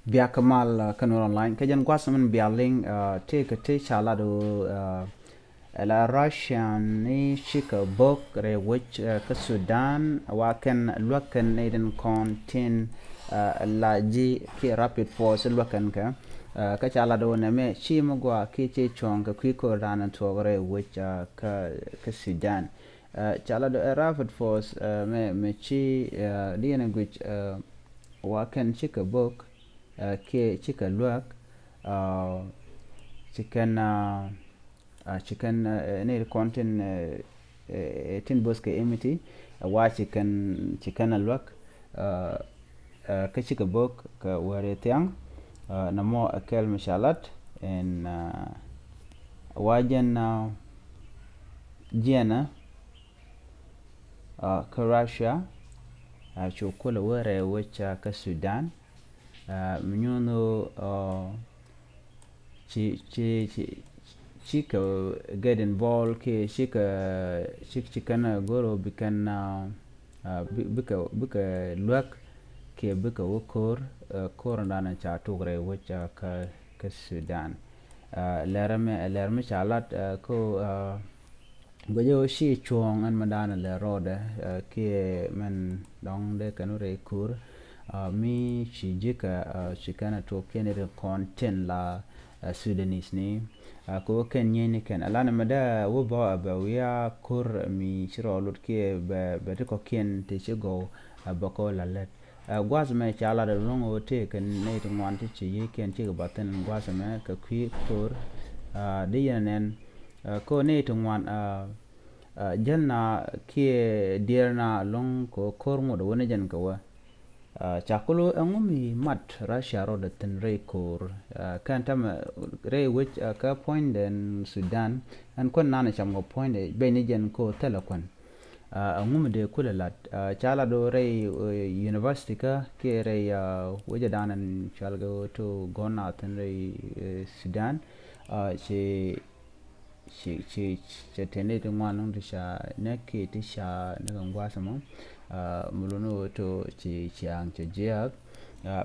Bia kamal kanur online kajan gwas man bialing te ke te chala do la Russian ni shika bok re which ka Sudan wakan luakan eden kontin la ji ki rapid force luakan ka chala do na me chi magwa ki che chong ka kwi ko ran to re which ka Sudan chala do rapid force me chi di na which wakan shika bok ke chika luak uh, chicken chicken ne content tin boske emiti wa chicken luak ka chika bok ka ware tiang na mo akel mishalat en wajen jena ka Russia chukula ware wacha ka Sudan منو شيك get involved كي شيك كان غورو بكن بك لوك كي بك وكور كور دانا cha tugre wacha ka Sudan lerme chalat ko gojo shi chuong an madana le rode ki men dong de kanure kur mi shijika shikana to kenere content la Sudanese ni ko ken yeni ken alana mada wo ba wiya kur mi shiro lut ki be ko ken te chigo ba ko lalet gwaz me chala de longo te ken ne to wan te chi ken chi ba ten gwaz me ka kwi kur de yenen ko ne to wan jalna ki dierna long ko kormo do wona jan ko wa chakulu ngumi mat Russia ro de ten re kor kan tam re which ka point den Sudan an kon nana cham go point be ni jan ko telekon ngumi de kula lat chala do re university ka ke re waje danan chalgo to gona ten re Sudan che tene to ngwan to sha ne ke ti sha ne ngwa samo muluno to chi chiang che jia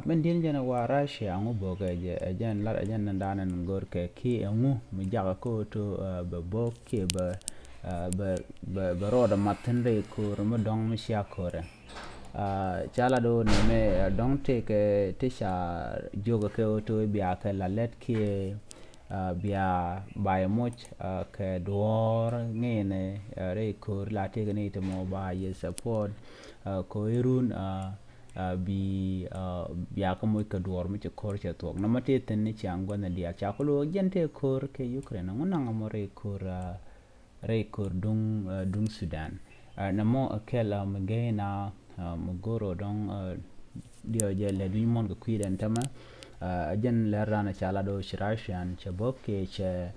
men din jana wa Russia ngo boga je ajan lar ajan nandanan gor ke ki ngu mi jaga ko to be bo ke be roda matendre ko mo dong mi sha kore chala do ne me dong te ke ti sha joga ke to bia ke la let ki bia bai moch ke dor ngene re ko la te ne te mo ba ye support ko irun bi bia ko mo ke dor mi che kor che tok na mate ten ni chang gona dia cha ko lo gente kor ke Ukraine ngona ngamo re kor dung Sudan na mo akela mgena mgoro dong dio je le du mon ko kwiden tama jen le rana chala do shirashan chabok ke che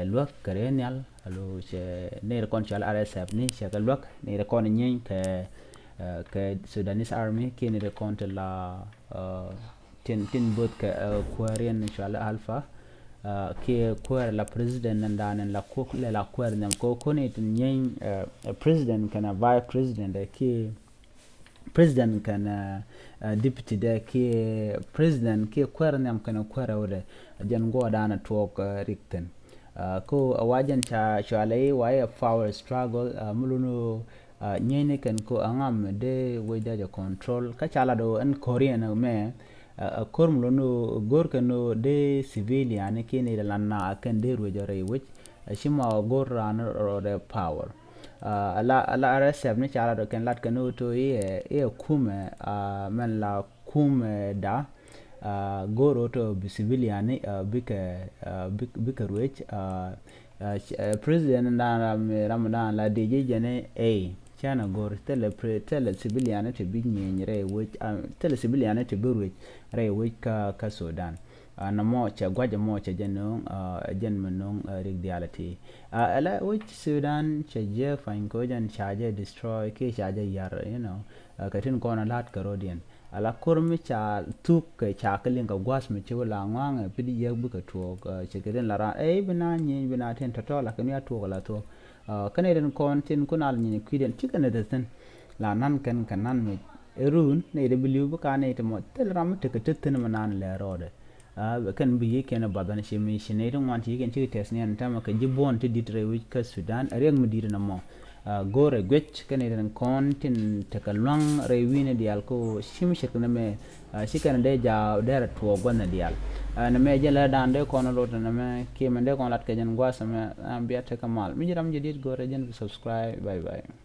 luak kerenial alo che ne kon chala RSF ni che luak ne kon nyin ke Sudanese army ke ne kon la tin bot ke kwarian chala alpha ke kwar la president nandanen la ko la kwar nem ko ne tin nyin president kana vice president ke president kana deputy da ke president ke kwar nam kana kwar wada jan go dana talk rikten ko wajan cha shalai waya power struggle muluno nyene kan ko angam de weda ja control ka chala do an korean me kor muluno gor kano de civilian ke ne lanna kan de rojare which shima gor ran the power ala RSF ni chala do ken lat kanu to e kume men la kume da goro to civilian ni bika ruch president na ramadan la de jene chana gor tele civilian te big nyere which tele civilian te burwe re which ka Sudan na mo cha gwaja mo cha jenong jen menong rigdiality ala which Sudan cha je fain ko jan cha je destroy ke cha je yar katin ko na lat karodian ala kurmi cha tuk ke cha kelin ka gwas mi che la ngwang pidi ye bu ka to che keden la ra bina nyi bina ten to la kan ya to la to kane den kon tin kunal nyi kwiden tikane de ten la nan kan kanan mi erun ne de believe bu ka ne te mo tel ram te ke te ne manan le rode kan bi ye ken badan shi mi shi ne don want yi ken chi test ne an ta ma ke jibon te ditre wi ka Sudan areng mu dir na mo gore gwech kene den kontin te ka long re wine dial ko shim shek na me shi kan de ja dera tuo gwana dial na me jela dan de kono lot na me ki men de kon lat ke jen gwa sa me ambiya te kamal mi jiram jedit gore jen subscribe bye bye